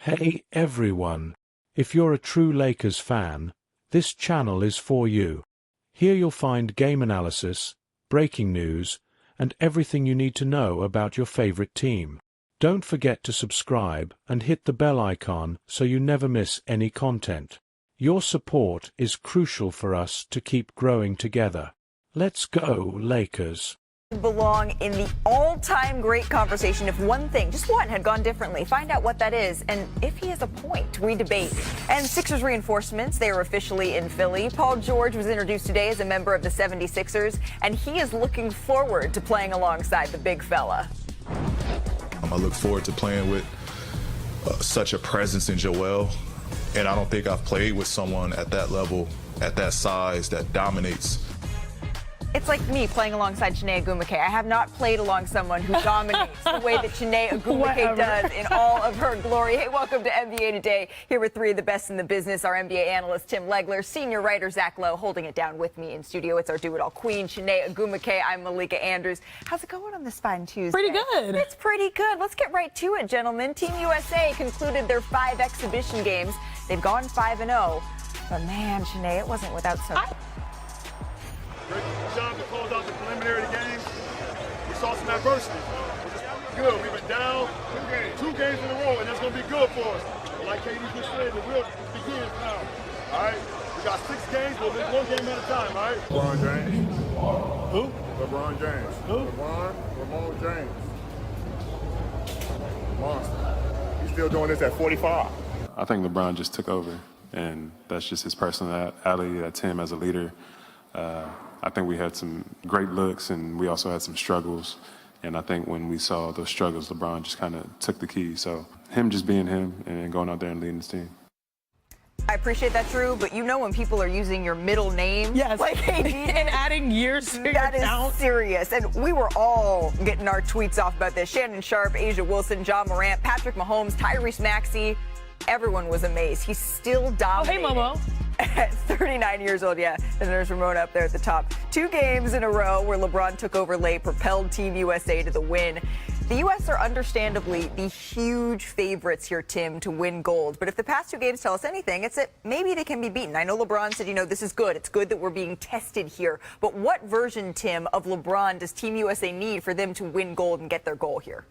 Hey everyone! If you're a true Lakers fan, this channel is for you. Here you'll find game analysis, breaking news, and everything you need to know about your favorite team. Don't forget to subscribe and hit the bell icon so you never miss any content. Your support is crucial for us to keep growing together. Let's go, Lakers! Belong in the all-time great conversation if one thing, just one, had gone differently. Find out what that is and if he has a point. We debate. And Sixers reinforcements, they are officially in Philly. Paul George was introduced today as a member of the 76ers, and he is looking forward to playing alongside the big fella. I look forward to playing with such a presence in Joel, and I don't think I've played with someone at that level, at that size, that dominates. It's like me playing alongside Chiney Ogwumike. I have not played along someone who dominates the way that Chiney Ogwumike does in all of her glory. Hey, welcome to NBA Today. Here with three of the best in the business, our NBA analyst Tim Legler, senior writer Zach Lowe, holding it down with me in studio. It's our do-it-all queen, Chiney Ogwumike. I'm Malika Andrews. How's it going on this fine Tuesday? Pretty good. It's pretty good. Let's get right to it, gentlemen. Team USA concluded their 5 exhibition games. They've gone 5-0. But man, Chiney, it wasn't without some... Great job to close out the preliminary game. We saw some adversity. Good. We've been down 2 games in a row, and that's going to be good for us. But like KD just said, the real begins now. All right? We got 6 games, but we're 1 game at a time, all right? LeBron James. Who? LeBron James. Who? Ramon James. Monster. He's still doing this at 45. I think LeBron just took over, and that's just his personality. That's him as a leader. I think we had some great looks, and we also had some struggles. And I think when we saw those struggles, LeBron just kind of took the key. So him just being him and going out there and leading his team. I appreciate that, Drew, but you know when people are using your middle name, yes, like AD, and adding years to your that account. is serious. And we were all getting our tweets off about this. Shannon Sharp, Asia Wilson, John Morant, Patrick Mahomes, Tyrese Maxey. Everyone was amazed. He's still dominating. Oh, hey, Momo. At 39 years old, yeah. And there's Ramona up there at the top. 2 games in a row where LeBron took over late, propelled Team USA to the win. The U.S. are understandably the huge favorites here, Tim, to win gold. But if the past 2 games tell us anything, it's that maybe they can be beaten. I know LeBron said, this is good. It's good that we're being tested here. But what version, Tim, of LeBron does Team USA need for them to win gold and get their goal here?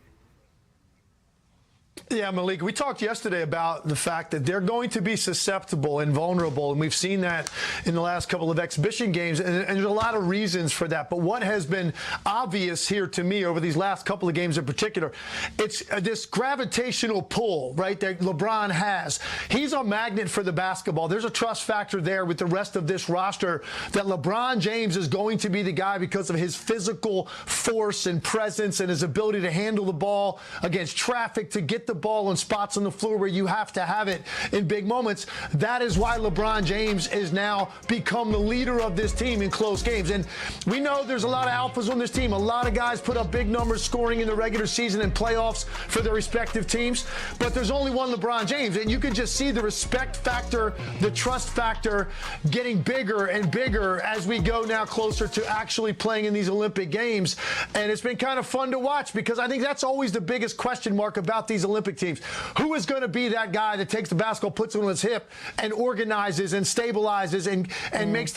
Yeah, Malika, we talked yesterday about the fact that they're going to be susceptible and vulnerable, and we've seen that in the last couple of exhibition games, and there's a lot of reasons for that. But what has been obvious here to me over these last couple of games in particular, it's this gravitational pull, right, that LeBron has. He's a magnet for the basketball. There's a trust factor there with the rest of this roster that LeBron James is going to be the guy because of his physical force and presence and his ability to handle the ball against traffic, to get the ball in spots on the floor where you have to have it in big moments. That is why LeBron James is now become the leader of this team in close games. And we know there's a lot of alphas on this team. A lot of guys put up big numbers scoring in the regular season and playoffs for their respective teams. But there's only one LeBron James. And you can just see the respect factor, the trust factor getting bigger and bigger as we go now closer to actually playing in these Olympic Games. And it's been kind of fun to watch because I think that's always the biggest question mark about these Olympic teams. Who is going to be that guy that takes the basketball, puts it on his hip, and organizes and stabilizes and makes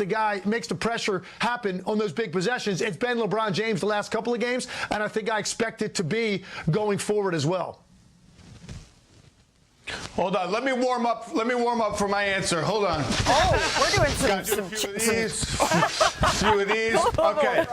the pressure happen on those big possessions? It's been LeBron James the last couple of games, and I think I expect it to be going forward as well. Hold on, let me warm up for my answer. Hold on. Oh, we're doing some few of these. Okay,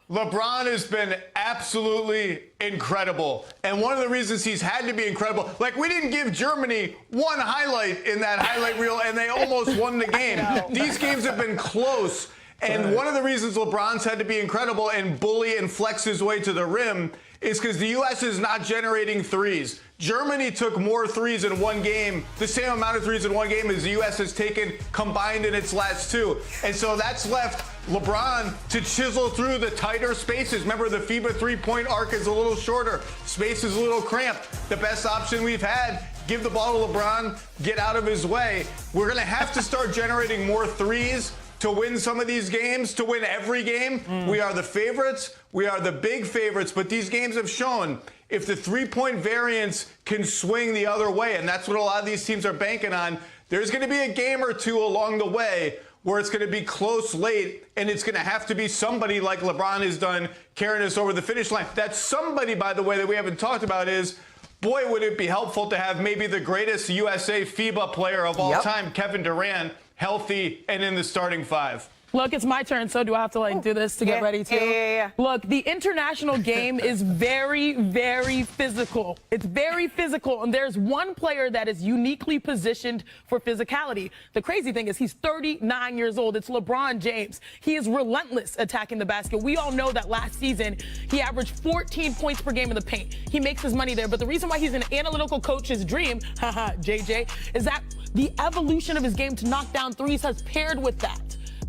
LeBron has been absolutely incredible. And one of the reasons he's had to be incredible, like we didn't give Germany one highlight in that highlight reel and they almost won the game. These games have been close. And one of the reasons LeBron's had to be incredible and bully and flex his way to the rim is because the U.S. is not generating threes. Germany took more threes in one game, the same amount of threes in one game as the U.S. has taken combined in its last 2. And so that's left LeBron to chisel through the tighter spaces. Remember, the FIBA three-point arc is a little shorter. Space is a little cramped. The best option we've had, give the ball to LeBron, get out of his way. We're going to have to start generating more threes to win some of these games, to win every game. We are the favorites. We are the big favorites. But these games have shown if the three-point variance can swing the other way, and that's what a lot of these teams are banking on, there's going to be a game or two along the way where it's going to be close late, and it's going to have to be somebody like LeBron has done carrying us over the finish line. That somebody, by the way, that we haven't talked about is, boy, would it be helpful to have maybe the greatest USA FIBA player of all time, Kevin Durant, healthy and in the starting five. Look, it's my turn, so do I have to do this to get ready too? Yeah. Look, the international game is very, very physical. It's very physical, and there's one player that is uniquely positioned for physicality. The crazy thing is he's 39 years old. It's LeBron James. He is relentless attacking the basket. We all know that last season he averaged 14 points per game in the paint. He makes his money there, but the reason why he's an analytical coach's dream, haha, JJ, is that the evolution of his game to knock down threes has paired with that.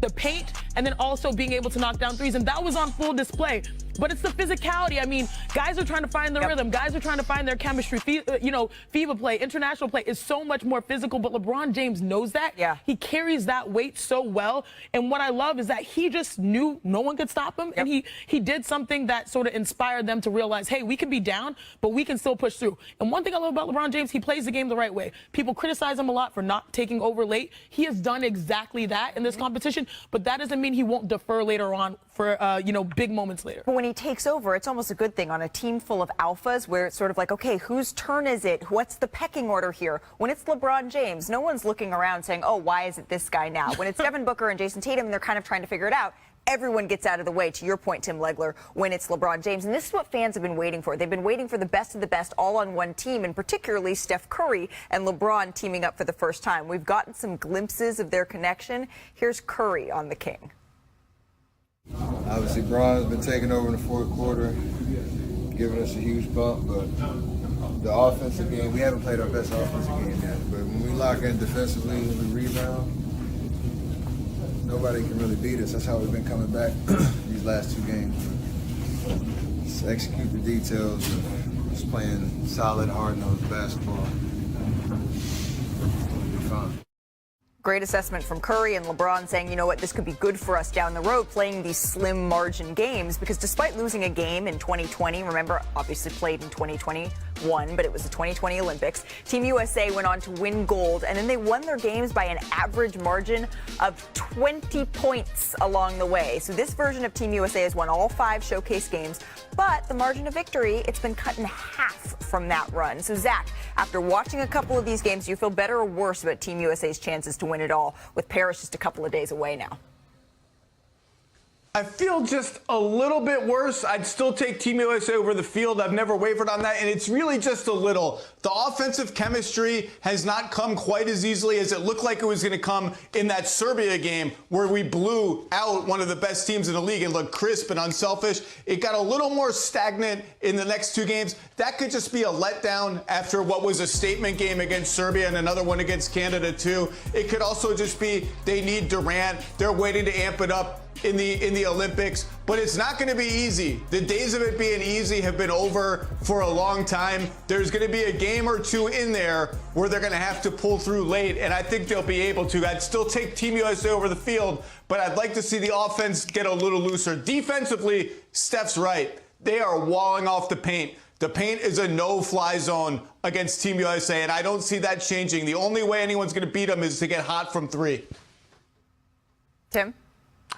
The paint, and then also being able to knock down threes. And that was on full display. But it's the physicality. I mean, guys are trying to find their rhythm. Guys are trying to find their chemistry. FIBA play, international play is so much more physical. But LeBron James knows that. Yeah. He carries that weight so well. And what I love is that he just knew no one could stop him. And he did something that sort of inspired them to realize, hey, we can be down, but we can still push through. And one thing I love about LeBron James, he plays the game the right way. People criticize him a lot for not taking over late. He has done exactly that in this competition. But that doesn't mean he won't defer later on for, big moments later. But when he takes over, it's almost a good thing on a team full of alphas where it's sort of like, okay, whose turn is it? What's the pecking order here? When it's LeBron James, no one's looking around saying, oh, why is it this guy now? When it's Devin Booker and Jason Tatum, they're kind of trying to figure it out. Everyone gets out of the way, to your point, Tim Legler, when it's LeBron James. And this is what fans have been waiting for. They've been waiting for the best of the best all on one team, and particularly Steph Curry and LeBron teaming up for the first time. We've gotten some glimpses of their connection. Here's Curry on the King. Obviously, Bron's been taking over in the fourth quarter, giving us a huge bump, but the offensive game, we haven't played our best offensive game yet. But when we lock in defensively and we rebound, nobody can really beat us. That's how we've been coming back these last two games. Just execute the details of just playing solid, hard-nosed basketball. We'll be fine. Great assessment from Curry and LeBron saying, you know what, this could be good for us down the road playing these slim margin games, because despite losing a game in 2020, remember, obviously played in 2021, but it was the 2020 Olympics, Team USA went on to win gold, and then they won their games by an average margin of 20 points along the way. So this version of Team USA has won all 5 showcase games, but the margin of victory, it's been cut in half from that run. So Zach, after watching a couple of these games, do you feel better or worse about Team USA's chances to win it all, with Paris just a couple of days away now? I feel just a little bit worse. I'd still take Team USA over the field. I've never wavered on that, and it's really just a little. The offensive chemistry has not come quite as easily as it looked like it was going to come in that Serbia game where we blew out one of the best teams in the league and looked crisp and unselfish. It got a little more stagnant in the next 2 games. That could just be a letdown after what was a statement game against Serbia and another one against Canada too. It could also just be they need Durant. They're waiting to amp it up in the Olympics, but it's not going to be easy. The days of it being easy have been over for a long time. There's going to be a game or two in there where they're going to have to pull through late, and I think they'll be able to. I'd still take Team USA over the field, but I'd like to see the offense get a little looser. Defensively, Steph's right. They are walling off the paint. The paint is a no-fly zone against Team USA, and I don't see that changing. The only way anyone's going to beat them is to get hot from 3. Tim?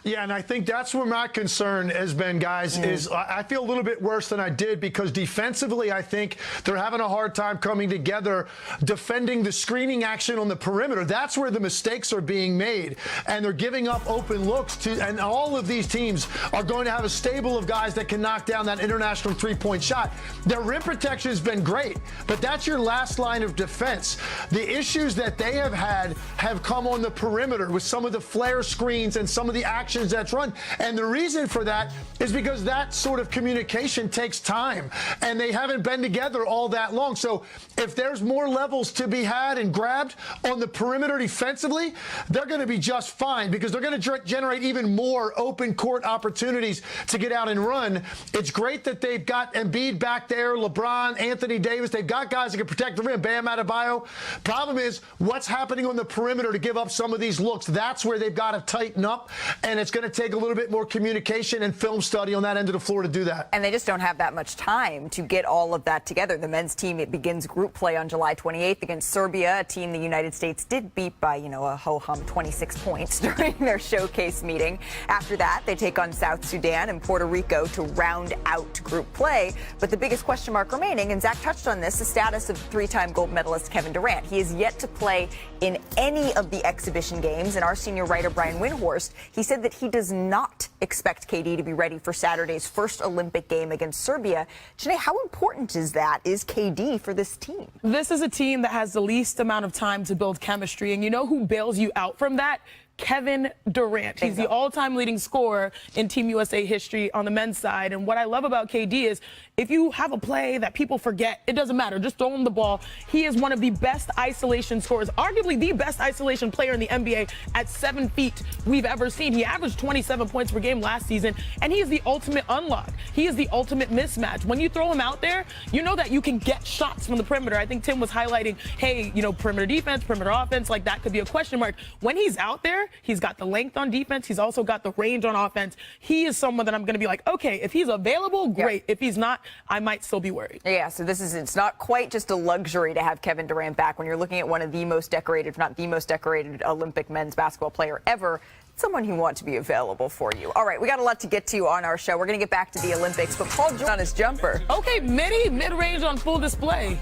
Yeah, and I think that's where my concern has been, guys, is I feel a little bit worse than I did because defensively I think they're having a hard time coming together, defending the screening action on the perimeter. That's where the mistakes are being made, and they're giving up open looks to, and all of these teams are going to have a stable of guys that can knock down that international three-point shot. Their rim protection has been great, but that's your last line of defense. The issues that they have had have come on the perimeter with some of the flare screens and some of the actions that's run. And the reason for that is because that sort of communication takes time, and they haven't been together all that long. So if there's more levels to be had and grabbed on the perimeter defensively, they're going to be just fine, because they're going to generate even more open court opportunities to get out and run. It's great that they've got Embiid back there, LeBron, Anthony Davis. They've got guys that can protect the rim. Bam Adebayo. Problem is, what's happening on the perimeter to give up some of these looks? That's where they've got to tighten up, and it's going to take a little bit more communication and film study on that end of the floor to do that. And they just don't have that much time to get all of that together. The men's team, it begins group play on July 28th against Serbia, a team the United States did beat by, a ho-hum 26 points during their showcase meeting. After that, they take on South Sudan and Puerto Rico to round out group play. But the biggest question mark remaining, and Zach touched on this, the status of three-time gold medalist Kevin Durant. He is yet to play in any of the exhibition games, and our senior writer Brian Windhorst, he said that he does not expect KD to be ready for Saturday's first Olympic game against Serbia. Janae, how important is KD for this team? This is a team that has the least amount of time to build chemistry, and you know who bails you out from that? Kevin Durant. He's the all-time leading scorer in Team USA history on the men's side. And what I love about KD is if you have a play that people forget, it doesn't matter. Just throw him the ball. He is one of the best isolation scorers, arguably the best isolation player in the NBA at 7 feet we've ever seen. He averaged 27 points per game last season, and he is the ultimate unlock. He is the ultimate mismatch. When you throw him out there, you know that you can get shots from the perimeter. I think Tim was highlighting, hey, perimeter defense, perimeter offense, like that could be a question mark. When he's out there, he's got the length on defense. He's also got the range on offense. He is someone that I'm going to be like, okay, if he's available, great. If he's not, I might still be worried. Yeah, so it's not quite just a luxury to have Kevin Durant back. When you're looking at one of the most decorated, if not the most decorated Olympic men's basketball player ever, someone who wants to be available for you. All right, we got a lot to get to on our show. We're going to get back to the Olympics, but Paul George on his jumper. Okay, mid-range on full display.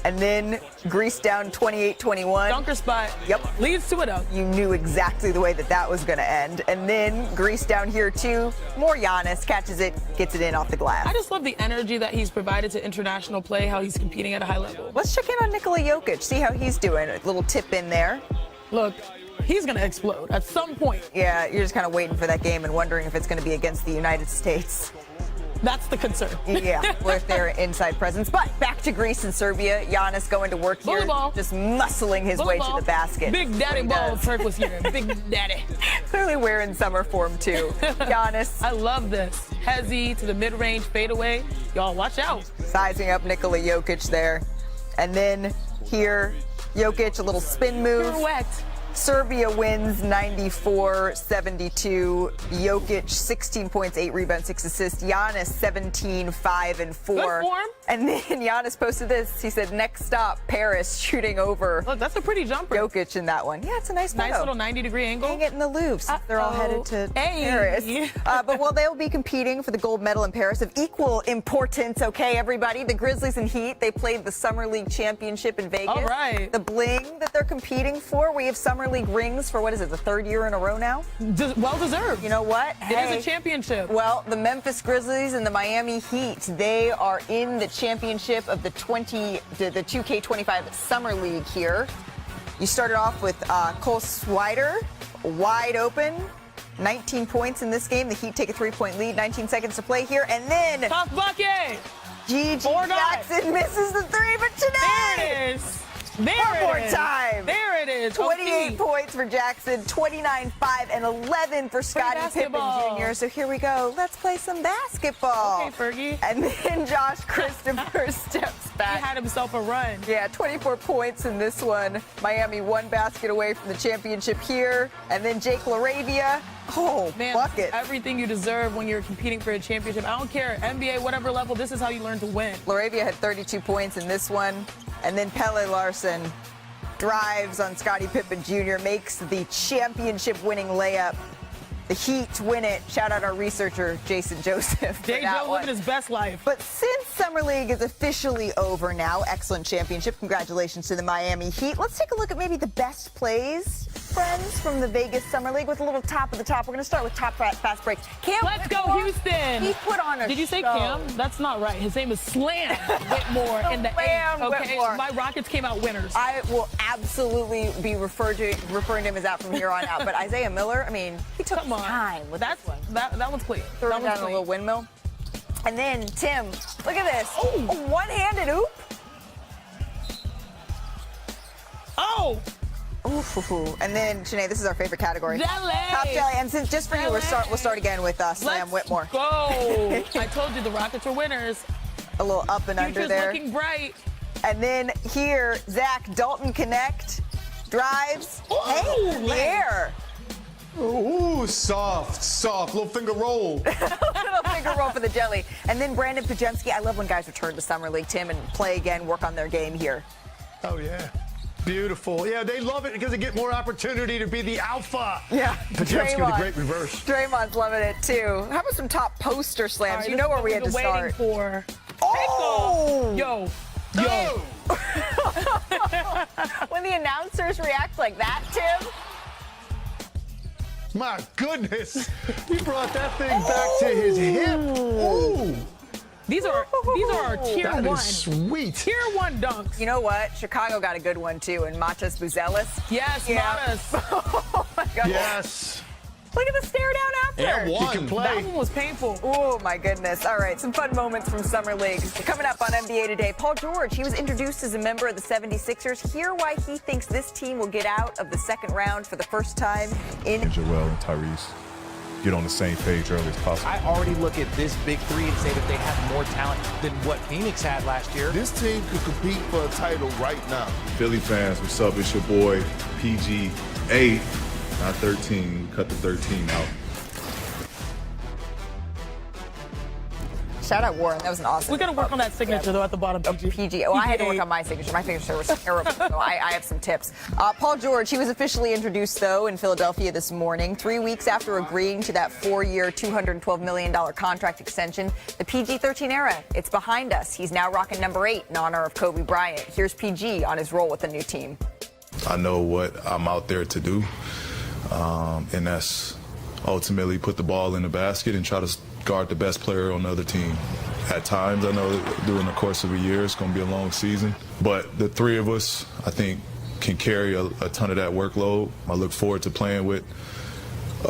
And then Greece down 28-21. Dunker spot. Yep. Leads to it up. You knew exactly the way that was going to end. And then Greece down here, too. More Giannis. Catches it, gets it in off the glass. I just love the energy that he's provided to international play, how he's competing at a high level. Let's check in on Nikola Jokic, see how he's doing. A little tip in there. Look, he's going to explode at some point. Yeah, you're just kind of waiting for that game and wondering if it's going to be against the United States. That's the concern. Yeah, with their inside presence. But back to Greece and Serbia. Giannis going to work here, just muscling his way to the basket. Big daddy ball, Turk was here. Big daddy. Clearly wearing summer form, too. Giannis. I love this. Hezzy to the mid-range fadeaway. Y'all, watch out. Sizing up Nikola Jokic there. And then here, Jokic, a little spin move. Pirouette. Serbia wins 94-72. Jokic, 16 points, 8 rebounds, 6 assists. Giannis, 17, 5, and 4. Good form. And then Giannis posted this. He said, next stop, Paris, shooting over. Look, that's a pretty jumper. Jokic in that one. Yeah, it's a nice photo. Nice little 90-degree angle. Hang it in the loops. They're all headed to Paris. But while they'll be competing for the gold medal in Paris, of equal importance, okay, everybody, the Grizzlies and Heat, they played the Summer League Championship in Vegas. All right. The bling that they're competing for, we have Summer League rings for, what is it, the third year in a row now? Well deserved. You know what? It is a championship. Well, the Memphis Grizzlies and the Miami Heat, they are in the championship of the 2K25 Summer League here. You started off with Cole Swider, wide open. 19 points in this game. The Heat take a 3-point lead, 19 seconds to play here. And then tough bucket. G.G. Jackson misses the three, but today. There it is. There One more time. There it is. 28 points for Jackson, 29, 5, and 11 for Scottie Pippen Jr. So here we go. Let's play some basketball. Okay, Fergie. And then Josh Christopher steps back. He had himself a run. Yeah, 24 points in this one. Miami 1 basket away from the championship here. And then Jake LaRavia. Oh, man, bucket. Everything you deserve when you're competing for a championship. I don't care, NBA, whatever level, this is how you learn to win. LaRavia had 32 points in this one. And then Pele Larson drives on Scottie Pippen Jr., makes the championship-winning layup. The Heat win it. Shout out our researcher, Jason Joseph. J-Joe living his best life. But since Summer League is officially over now, excellent championship. Congratulations to the Miami Heat. Let's take a look at maybe the best plays friends from the Vegas Summer League with a little top of the top. We're going to start with top fast breaks. Cam Let's go, Whitmore, Houston. He put on a Did you say show. Cam? That's not right. His name is Slam Whitmore in the Slam 8th. Okay, Whitmore. my Rockets came out winners. I will absolutely be referring to him as that from here on out. But Isaiah Miller, I mean, he took Come on. time with That's this one. that one's clean. Throwing That one's down a clean. little windmill. And then, Tim, look at this. A one-handed oop. Oh! Ooh. And then, Sinead, this is our favorite category. Jelly. Top jelly. And since just for you, we'll start again with Slam Let's Whitmore. go. I told you the Rockets were winners. A little up and under Future's there. looking bright. And then here, Zach, Dalton Connect, drives. Hey, in the air. Ooh, soft. Little finger roll. Little finger roll for the jelly. And then Brandon Pajemski. I love when guys return to Summer League, Tim, and play again, work on their game here. Oh, yeah. Beautiful. Yeah, they love it because they get more opportunity to be the alpha. Yeah. Pajemski with a great reverse. Draymond's loving it, too. How about some top poster slams? All right, You know where we had to waiting start. for. Oh! Yo. When the announcers react like that, Tim. My goodness. He brought that thing back to his hip. Ooh. These are our tier That one. is sweet. Tier one dunks. You know what? Chicago got a good one, too, and Matas Buzelis. Yes, Yeah. Matas. Oh, my God. Yes. Look at the stare down after. And one. He can play. That one was painful. Oh, my goodness. All right, some fun moments from Summer League. Coming up on NBA Today, Paul George, he was introduced as a member of the 76ers. Hear why he thinks this team will get out of the second round for the first time in... Joel and Tyrese get on the same page early as possible. I already look at this big three and say that they have more talent than what Phoenix had last year. This team could compete for a title right now. Philly fans, what's up? It's your boy, PGA, not 13. We cut the 13 out. Shout out Warren. That was an awesome. We got to work on that signature, though, at the bottom. PG. Oh, I had to work on my signature. My signature was terrible, so I have some tips. Paul George, he was officially introduced, though, in Philadelphia this morning. 3 weeks after agreeing to that 4-year, $212 million contract extension, the PG-13 era, it's behind us. He's now rocking number 8 in honor of Kobe Bryant. Here's PG on his role with the new team. I know what I'm out there to do, and that's ultimately put the ball in the basket and try to guard the best player on the other team. At times, I know during the course of a year, it's going to be a long season, but the three of us, I think, can carry a ton of that workload. I look forward to playing with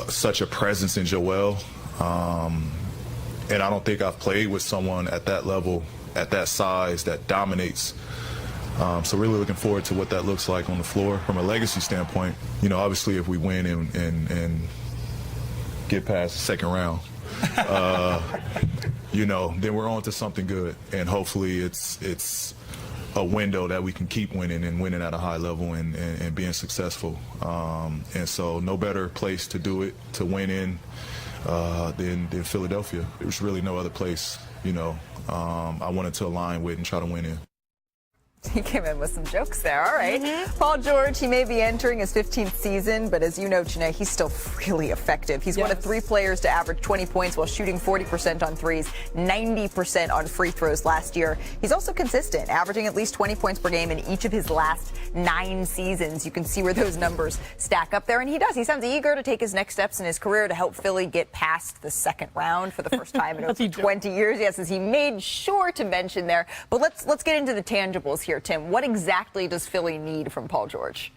such a presence in Joel, and I don't think I've played with someone at that level, at that size, that dominates. So really looking forward to what that looks like on the floor. From a legacy standpoint, you know, obviously if we win and get past the second round, you know, then we're on to something good. And hopefully it's a window that we can keep winning and winning at a high level and being successful. And so no better place to do it, to win in, than Philadelphia. There's really no other place, you know, I wanted to align with and try to win in. He came in with some jokes there. All right. Paul George, he may be entering his 15th season, but as you know, Janae, he's still really effective. He's one of 3 players to average 20 points while shooting 40% on threes, 90% on free throws last year. He's also consistent, averaging at least 20 points per game in each of his last 9 seasons. You can see where those numbers stack up there, and he does. He sounds eager to take his next steps in his career to help Philly get past the second round for the first time in over 20 years. Yes, as he made sure to mention there. But let's get into the tangibles here, Tim. What exactly does Philly need from Paul George?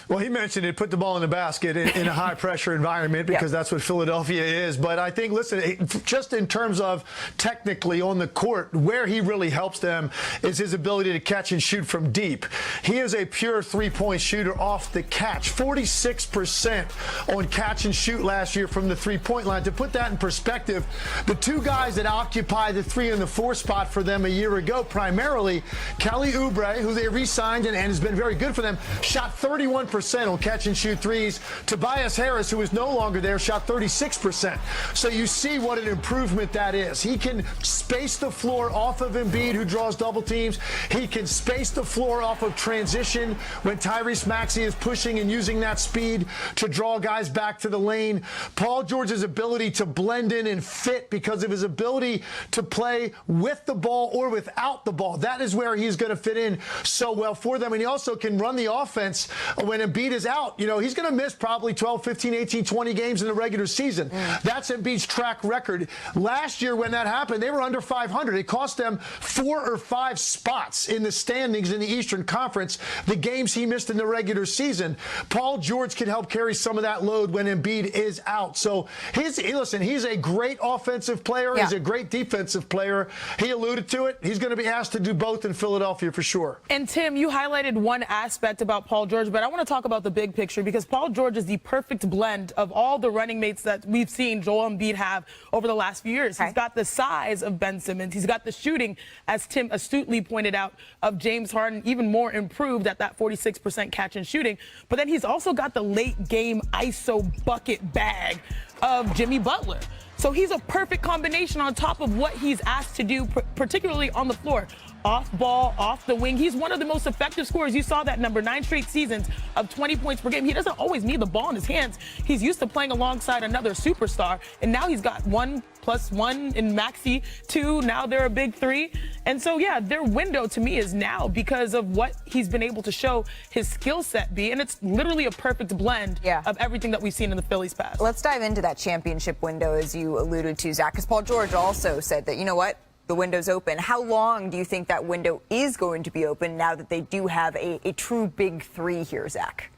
Well, he mentioned it, put the ball in the basket in a high-pressure environment because that's what Philadelphia is. But I think, listen, just in terms of technically on the court, where he really helps them is his ability to catch and shoot from deep. He is a pure three-point shooter off the catch, 46% on catch and shoot last year from the three-point line. To put that in perspective, the 2 guys that occupy the 3 and the 4 spot for them a year ago, primarily Kelly Oubre, who they re-signed and has been very good for them, shot 31% on catch and shoot threes. Tobias Harris, who is no longer there, shot 36%. So you see what an improvement that is. He can space the floor off of Embiid, who draws double teams. He can space the floor off of transition when Tyrese Maxey is pushing and using that speed to draw guys back to the lane. Paul George's ability to blend in and fit because of his ability to play with the ball or without the ball. That is where he's going to fit in so well for them. And he also can run the offense when Embiid is out. You know, he's going to miss probably 12, 15, 18, 20 games in the regular season. That's Embiid's track record. Last year when that happened, they were under 500. It cost them 4 or 5 spots in the standings in the Eastern Conference, the games he missed in the regular season. Paul George can help carry some of that load when Embiid is out. So listen, he's a great offensive player. He's a great defensive player. He alluded to it. He's going to be asked to do both in Philadelphia for sure. And Tim, you highlighted one aspect about Paul George, but I want to talk about the big picture because Paul George is the perfect blend of all the running mates that we've seen Joel Embiid have over the last few years. He's got the size of Ben Simmons. He's got the shooting, as Tim astutely pointed out, of James Harden, even more improved at that 46% catch and shooting. But then he's also got the late game ISO bucket bag of Jimmy Butler. So he's a perfect combination on top of what he's asked to do, particularly on the floor. Off ball, off the wing. He's one of the most effective scorers. You saw that number, 9 straight seasons of 20 points per game. He doesn't always need the ball in his hands. He's used to playing alongside another superstar, and now he's got 1+1 in Maxey, 2. Now they're a big 3. And so, yeah, their window to me is now because of what he's been able to show his skill set be. And it's literally a perfect blend of everything that we've seen in the Phillies past. Let's dive into that championship window, as you alluded to, Zach, because Paul George also said that, you know what? The window's open. How long do you think that window is going to be open now that they do have a true big 3 here, Zach?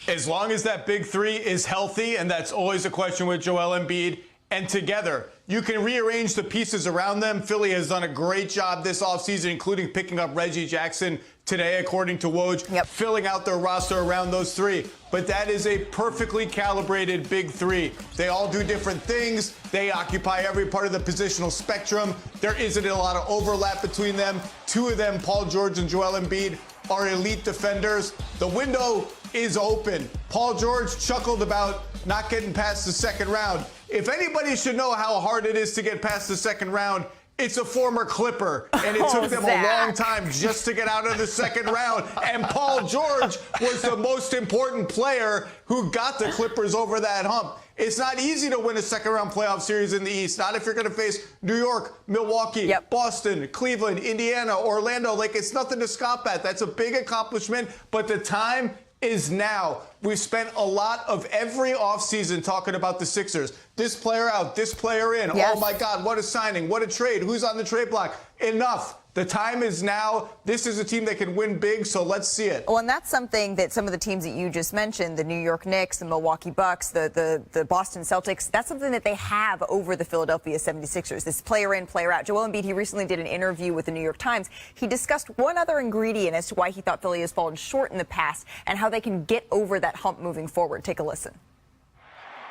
As long as that big 3 is healthy, and that's always a question with Joel Embiid, and together, you can rearrange the pieces around them. Philly has done a great job this offseason, including picking up Reggie Jackson today, according to Woj, filling out their roster around those 3. But that is a perfectly calibrated big 3. They all do different things. They occupy every part of the positional spectrum. There isn't a lot of overlap between them. 2 of them, Paul George and Joel Embiid, are elite defenders. The window is open. Paul George chuckled about not getting past the second round. If anybody should know how hard it is to get past the second round, it's a former Clipper, and it took them a long time just to get out of the second round. And Paul George was the most important player who got the Clippers over that hump. It's not easy to win a second-round playoff series in the East, not if you're going to face New York, Milwaukee, Boston, Cleveland, Indiana, Orlando. Like, it's nothing to scoff at. That's a big accomplishment, but the time is now. We've spent a lot of every offseason talking about the Sixers. This player out, this player in. Oh, my God, what a signing, what a trade. Who's on the trade block? Enough. The time is now. This is a team that can win big, so let's see it. Well, and that's something that some of the teams that you just mentioned, the New York Knicks, the Milwaukee Bucks, the Boston Celtics, that's something that they have over the Philadelphia 76ers, this player in, player out. Joel Embiid, he recently did an interview with the New York Times. He discussed one other ingredient as to why he thought Philly has fallen short in the past and how they can get over that hump moving forward. Take a listen.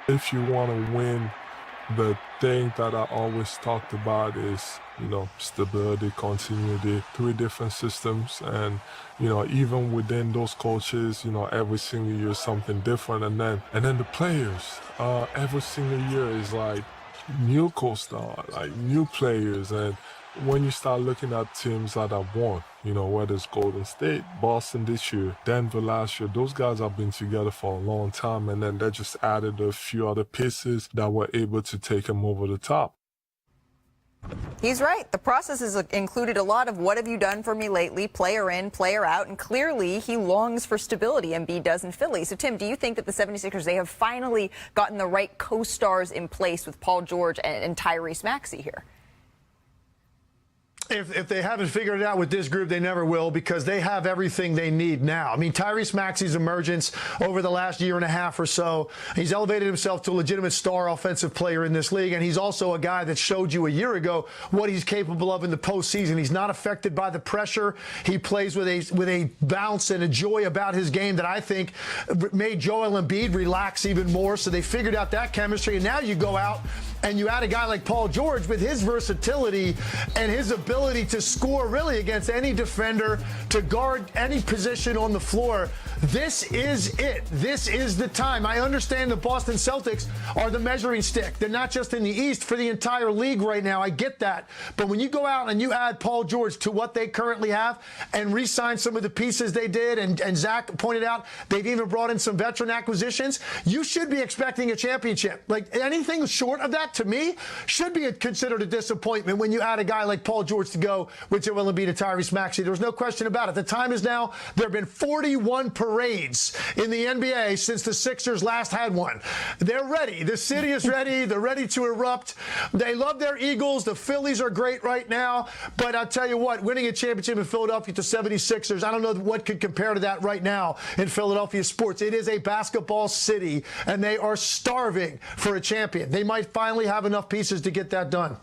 If you want to win, the thing that I always talked about is, stability, continuity, 3 different systems. And, even within those coaches, every single year something different. And then the players, every single year is like new co-star, like new players. And when you start looking at teams that have won, whether it's Golden State, Boston this year, Denver last year, those guys have been together for a long time, and then they just added a few other pieces that were able to take them over the top. He's right. The process has included a lot of what have you done for me lately, player in, player out, and clearly he longs for stability, Embiid does in Philly. So, Tim, do you think that the 76ers, they have finally gotten the right co-stars in place with Paul George and Tyrese Maxey here? If they haven't figured it out with this group, they never will, because they have everything they need now. I mean, Tyrese Maxey's emergence over the last year and a half or so, he's elevated himself to a legitimate star offensive player in this league, and he's also a guy that showed you a year ago what he's capable of in the postseason. He's not affected by the pressure. He plays with a bounce and a joy about his game that I think made Joel Embiid relax even more. So they figured out that chemistry, and now you go out and you add a guy like Paul George with his versatility and his ability to score really against any defender, to guard any position on the floor. This is it. This is the time. I understand the Boston Celtics are the measuring stick. They're not just in the East, for the entire league right now. I get that. But when you go out and you add Paul George to what they currently have and re-sign some of the pieces they did, and Zach pointed out they've even brought in some veteran acquisitions, you should be expecting a championship. Like, anything short of that that, to me, should be considered a disappointment when you add a guy like Paul George to go with Joel Embiid and Tyrese Maxey. There's no question about it. The time is now. There have been 41 parades in the NBA since the Sixers last had one. They're ready. The city is ready. They're ready to erupt. They love their Eagles. The Phillies are great right now. But I'll tell you what, winning a championship in Philadelphia to 76ers, I don't know what could compare to that right now in Philadelphia sports. It is a basketball city, and they are starving for a champion. They might finally have enough pieces to get that done.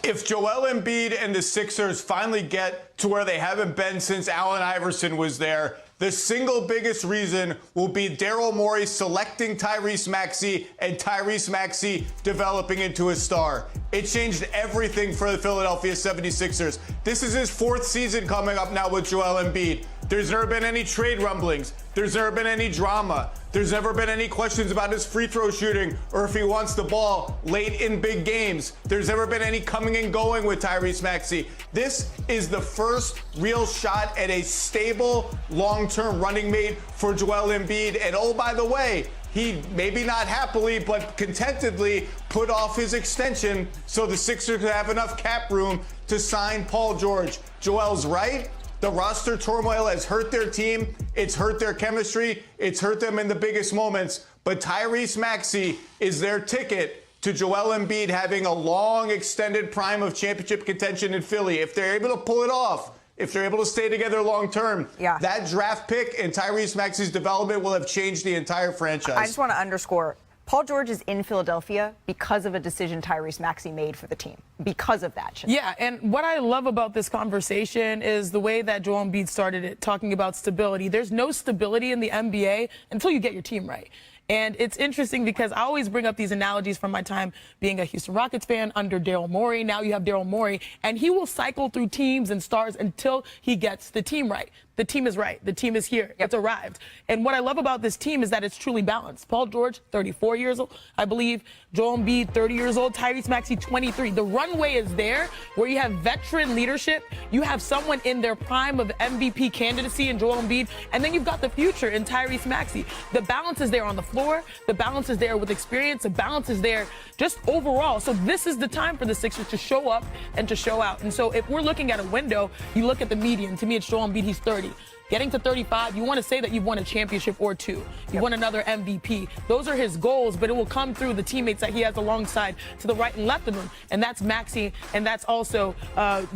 If Joel Embiid and the Sixers finally get to where they haven't been since Allen Iverson was there, the single biggest reason will be Daryl Morey selecting Tyrese Maxey and Tyrese Maxey developing into a star. It changed everything for the Philadelphia 76ers. This is his 4th season coming up now with Joel Embiid. There's never been any trade rumblings. There's never been any drama. There's never been any questions about his free throw shooting or if he wants the ball late in big games. There's never been any coming and going with Tyrese Maxey. This is the first real shot at a stable, long-term running mate for Joel Embiid. And oh, by the way, he maybe not happily, but contentedly put off his extension so the Sixers could have enough cap room to sign Paul George. Joel's right. The roster turmoil has hurt their team. It's hurt their chemistry. It's hurt them in the biggest moments. But Tyrese Maxey is their ticket to Joel Embiid having a long, extended prime of championship contention in Philly. If they're able to pull it off, if they're able to stay together long term, that draft pick and Tyrese Maxey's development will have changed the entire franchise. I just want to underscore, Paul George is in Philadelphia because of a decision Tyrese Maxey made for the team. Because of that. Yeah, and what I love about this conversation is the way that Joel Embiid started it, talking about stability. There's no stability in the NBA until you get your team right. And it's interesting because I always bring up these analogies from my time being a Houston Rockets fan under Daryl Morey. Now you have Daryl Morey, and he will cycle through teams and stars until he gets the team right. The team is right. The team is here. It's arrived. And what I love about this team is that it's truly balanced. Paul George, 34 years old, I believe. Joel Embiid, 30 years old. Tyrese Maxey, 23. The runway is there where you have veteran leadership. You have someone in their prime of MVP candidacy in Joel Embiid. And then you've got the future in Tyrese Maxey. The balance is there on the floor. The balance is there with experience. The balance is there just overall. So this is the time for the Sixers to show up and to show out. And so if we're looking at a window, you look at the median. To me, it's Joel Embiid. He's 30. Getting to 35, you want to say that you've won a championship or two. You've won another MVP. Those are his goals, but it will come through the teammates that he has alongside to the right and left of him. And that's Maxey, and that's also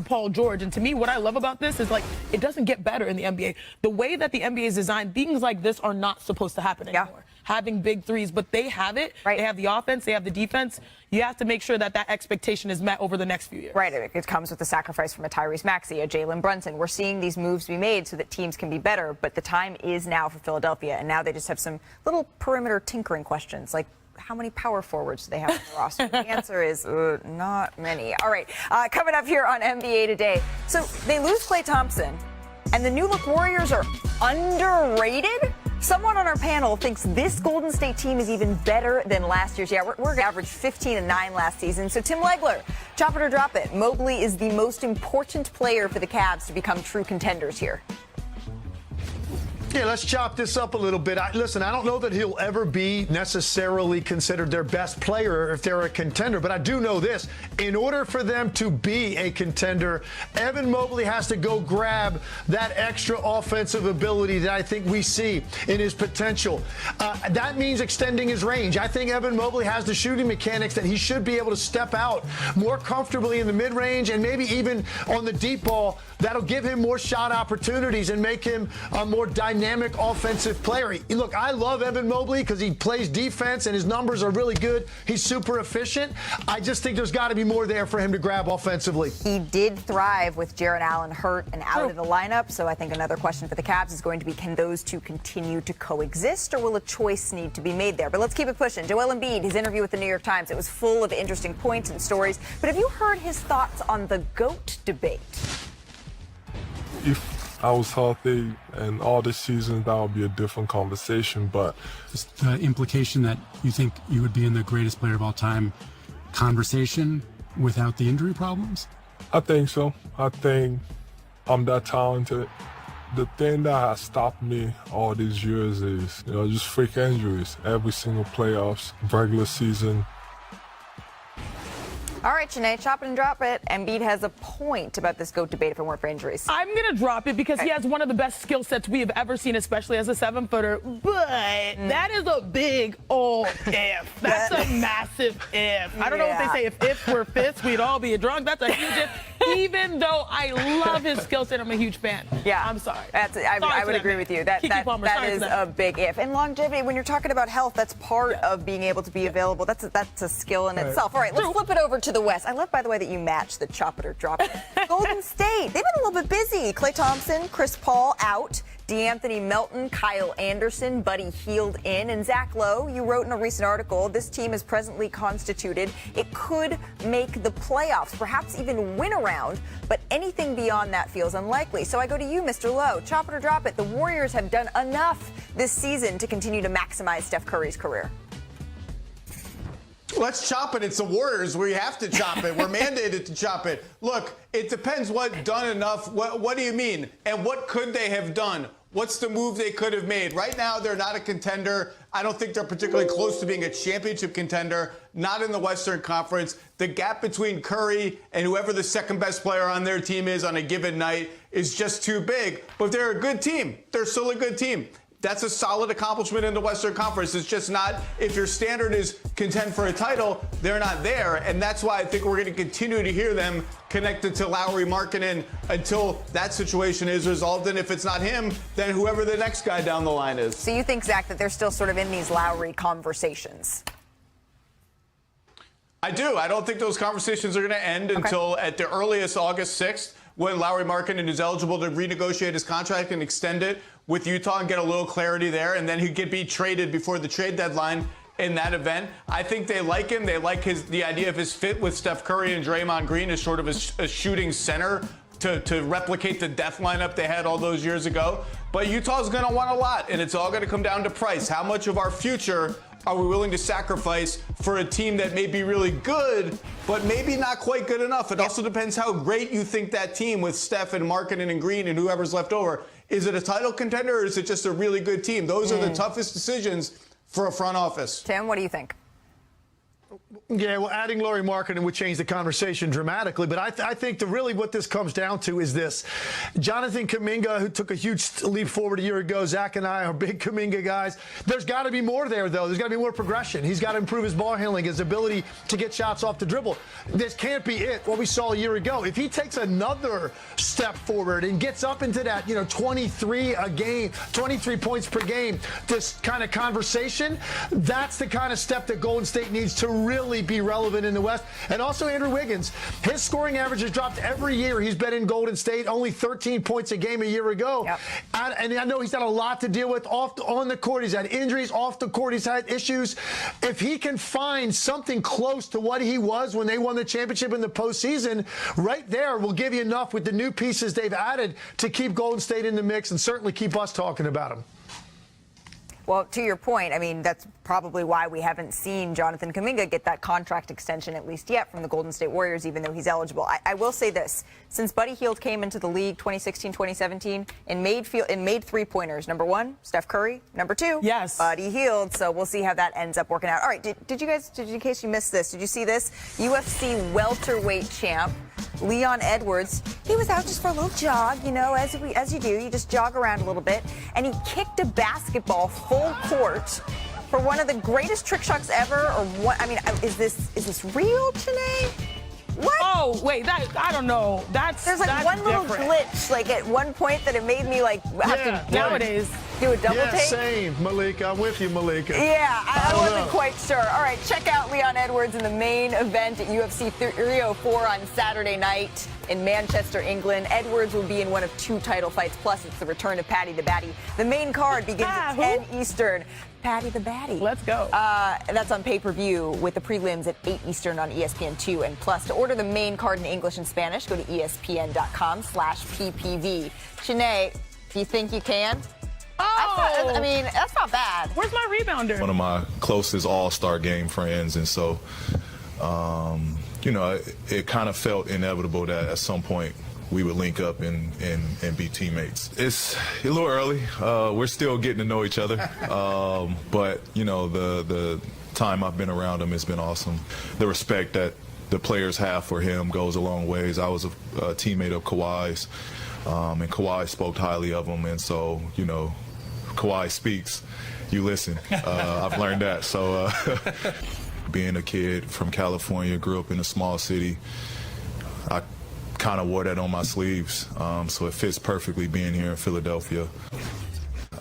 Paul George. And to me, what I love about this is, like, it doesn't get better in the NBA. The way that the NBA is designed, things like this are not supposed to happen anymore. Having big threes, but they have it. Right. They have the offense. They have the defense. You have to make sure that that expectation is met over the next few years. Right. It comes with the sacrifice from a Tyrese Maxey, a Jalen Brunson. We're seeing these moves be made so that teams can be better, but the time is now for Philadelphia, and now they just have some little perimeter tinkering questions, like how many power forwards do they have on the roster? The answer is not many. All right. Coming up here on NBA Today. So they lose Klay Thompson, and the new look Warriors are underrated? Someone on our panel thinks this Golden State team is even better than last year's. Yeah, we're averaged 15-9 last season. So Tim Legler, chop it or drop it. Mobley is the most important player for the Cavs to become true contenders here. Yeah, let's chop this up a little bit. Listen, I don't know that he'll ever be necessarily considered their best player if they're a contender, but I do know this. In order for them to be a contender, Evan Mobley has to go grab that extra offensive ability that I think we see in his potential. That means extending his range. I think Evan Mobley has the shooting mechanics that he should be able to step out more comfortably in the mid-range and maybe even on the deep ball. That'll give him more shot opportunities and make him a more dynamic offensive player. Look, I love Evan Mobley because he plays defense and his numbers are really good. He's super efficient. I just think there's got to be more there for him to grab offensively. He did thrive with Jarrett Allen hurt and out of the lineup. So I think another question for the Cavs is going to be, can those two continue to coexist, or will a choice need to be made there? But let's keep it pushing. Joel Embiid, his interview with the New York Times, it was full of interesting points and stories. But have you heard his thoughts on the GOAT debate? If I was healthy and all this season, that would be a different conversation, but... Just the implication that you think you would be in the greatest player of all time conversation without the injury problems? I think so. I think I'm that talented the thing that has stopped me all these years is, just freak injuries. Every single playoffs, regular season. All right, Sinead, chop it and drop it. Embiid has a point about this GOAT debate if it weren't for injuries. I'm going to drop it because he has one of the best skill sets we have ever seen, especially as a 7-footer. But that is a big old if. That's a massive if. I don't know what they say. If we're fifths, we'd all be drunk. That's a huge if. Even though I love his skill set, I'm a huge fan. Yeah. I'm sorry. I would agree with you. That is a big if. And longevity, when you're talking about health, that's part of being able to be available. That's a skill in itself. All right, let's flip it over to the West. I love, by the way, that you match the chop it or drop it. Golden State, they've been a little bit busy. Klay Thompson, Chris Paul out. DeAnthony Melton, Kyle Anderson, Buddy Hield in. And Zach Lowe, you wrote in a recent article, this team is presently constituted. It could make the playoffs, perhaps even win a round, but anything beyond that feels unlikely. So I go to you, Mr. Lowe. Chop it or drop it. The Warriors have done enough this season to continue to maximize Steph Curry's career. Let's chop it. It's the Warriors. We have to chop it. We're mandated to chop it. Look, it depends what done enough. What do you mean? And what could they have done? What's the move they could have made? Right now, they're not a contender. I don't think they're particularly close to being a championship contender, not in the Western Conference. The gap between Curry and whoever the second best player on their team is on a given night is just too big. But they're a good team. They're still a good team. That's a solid accomplishment in the Western Conference. It's just not, if your standard is contend for a title, they're not there. And that's why I think we're going to continue to hear them connected to Lauri Markkanen until that situation is resolved. And if it's not him, then whoever the next guy down the line is. So you think, Zach, that they're still sort of in these Lauri conversations? I do. I don't think those conversations are going to end until at the earliest August 6th, when Lauri Markkanen is eligible to renegotiate his contract and extend it with Utah and get a little clarity there, and then he could be traded before the trade deadline in that event. I think they like him. They like the idea of his fit with Steph Curry and Draymond Green as sort of a shooting center to replicate the death lineup they had all those years ago. But Utah's going to want a lot, and it's all going to come down to price. How much of our future are we willing to sacrifice for a team that may be really good, but maybe not quite good enough? It also depends how great you think that team with Steph and Markkanen and Green and whoever's left over. Is it a title contender or is it just a really good team? Those are the toughest decisions for a front office. Tim, what do you think? Yeah, well, adding Lauri Markkanen would change the conversation dramatically. But I think really what this comes down to is this. Jonathan Kuminga, who took a huge leap forward a year ago. Zach and I are big Kuminga guys. There's got to be more there, though. There's got to be more progression. He's got to improve his ball handling, his ability to get shots off the dribble. This can't be it, what we saw a year ago. If he takes another step forward and gets up into that, 23 a game, 23 points per game, this kind of conversation, that's the kind of step that Golden State needs to really be relevant in the West. And also Andrew Wiggins, his scoring average has dropped every year he's been in Golden State, only 13 points a game a year ago. Yep. And I know he's had a lot to deal with on the court. He's had injuries, off the court he's had issues. If he can find something close to what he was when they won the championship in the postseason, right there will give you enough with the new pieces they've added to keep Golden State in the mix and certainly keep us talking about him. Well, to your point, I mean, that's probably why we haven't seen Jonathan Kuminga get that contract extension, at least yet, from the Golden State Warriors, even though he's eligible. I will say this. Since Buddy Hield came into the league 2016-2017 and made three-pointers, number one, Steph Curry. Number two, yes, Buddy Hield. So we'll see how that ends up working out. All right, did you guys, in case you missed this, did you see this? UFC welterweight champ Leon Edwards, he was out just for a little jog, as you do. You just jog around a little bit. And he kicked a basketball full court for one of the greatest trick shots ever. Or what? I mean, is this real, Sinead? What? Oh, wait, I don't know. There's one little glitch, at one point that it made me have to nowadays do a double take. Same, Malika. I'm with you, Malika. Yeah, I wasn't quite sure. All right, check out Leon Edwards in the main event at UFC 304 on Saturday night in Manchester, England. Edwards will be in one of two title fights, plus it's the return of Paddy the Baddy. The main card begins at 10 Eastern. Paddy the Baddy. Let's go. That's on pay-per-view with the prelims at 8 Eastern on ESPN2 and Plus. To order the main card in English and Spanish, go to ESPN.com/PPV. Sinead, do you think you can? Oh! That's not bad. Where's my rebounder? One of my closest all-star game friends, and so, it kind of felt inevitable that at some point we would link up and be teammates. It's a little early. We're still getting to know each other. But, you know, the time I've been around him has been awesome. The respect that the players have for him goes a long ways. I was a teammate of Kawhi's, and Kawhi spoke highly of him. And so, you know, Kawhi speaks, you listen. I've learned that. So being a kid from California, grew up in a small city, I kind of wore that on my sleeves. So it fits perfectly being here in Philadelphia.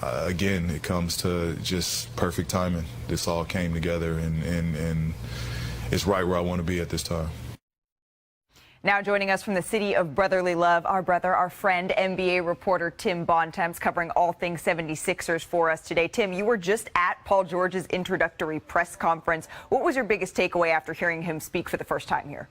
Again, it comes to just perfect timing. This all came together, and it's right where I want to be at this time. Now joining us from the city of brotherly love, our brother, our friend, NBA reporter Tim Bontemps, covering all things 76ers for us today. Tim, you were just at Paul George's introductory press conference. What was your biggest takeaway after hearing him speak for the first time here?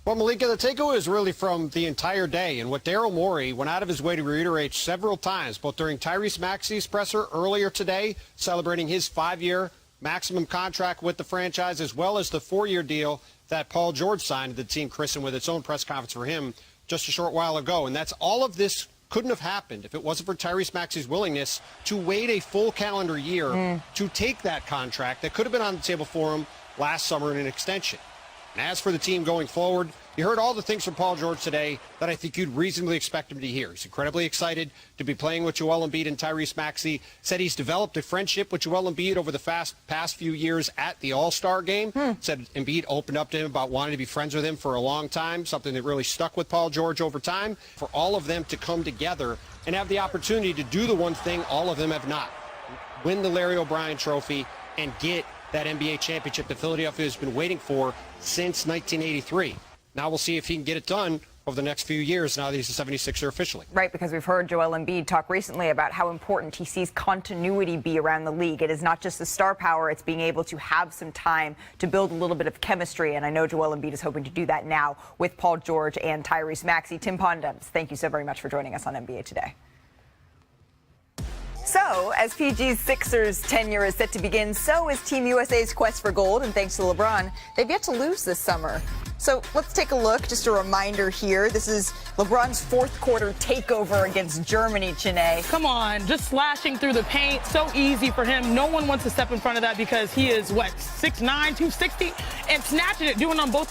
Well, Malika, the takeaway is really from the entire day, and what Daryl Morey went out of his way to reiterate several times, both during Tyrese Maxey's presser earlier today, celebrating his 5-year maximum contract with the franchise, as well as the 4-year deal that Paul George signed, the team christened with its own press conference for him just a short while ago. And that's all of this couldn't have happened if it wasn't for Tyrese Maxey's willingness to wait a full calendar year to take that contract that could have been on the table for him last summer in an extension. And as for the team going forward, you heard all the things from Paul George today that I think you'd reasonably expect him to hear. He's incredibly excited to be playing with Joel Embiid and Tyrese Maxey. Said he's developed a friendship with Joel Embiid over the past few years at the All-Star game. Said Embiid opened up to him about wanting to be friends with him for a long time, something that really stuck with Paul George over time. For all of them to come together and have the opportunity to do the one thing all of them have not, win the Larry O'Brien Trophy and get that NBA championship that Philadelphia has been waiting for since 1983. Now we'll see if he can get it done over the next few years now that he's a 76er officially. Right, because we've heard Joel Embiid talk recently about how important he sees continuity be around the league. It is not just the star power, it's being able to have some time to build a little bit of chemistry, and I know Joel Embiid is hoping to do that now with Paul George and Tyrese Maxey. Tim Bontemps, thank you so very much for joining us on NBA Today. So, as PG's Sixers tenure is set to begin, so is Team USA's quest for gold, and thanks to LeBron, they've yet to lose this summer. So let's take a look, just a reminder here. This is LeBron's fourth quarter takeover against Germany, Chene. Come on, just slashing through the paint, so easy for him. No one wants to step in front of that because he is, 6'9", 260, and snatching it, doing it on both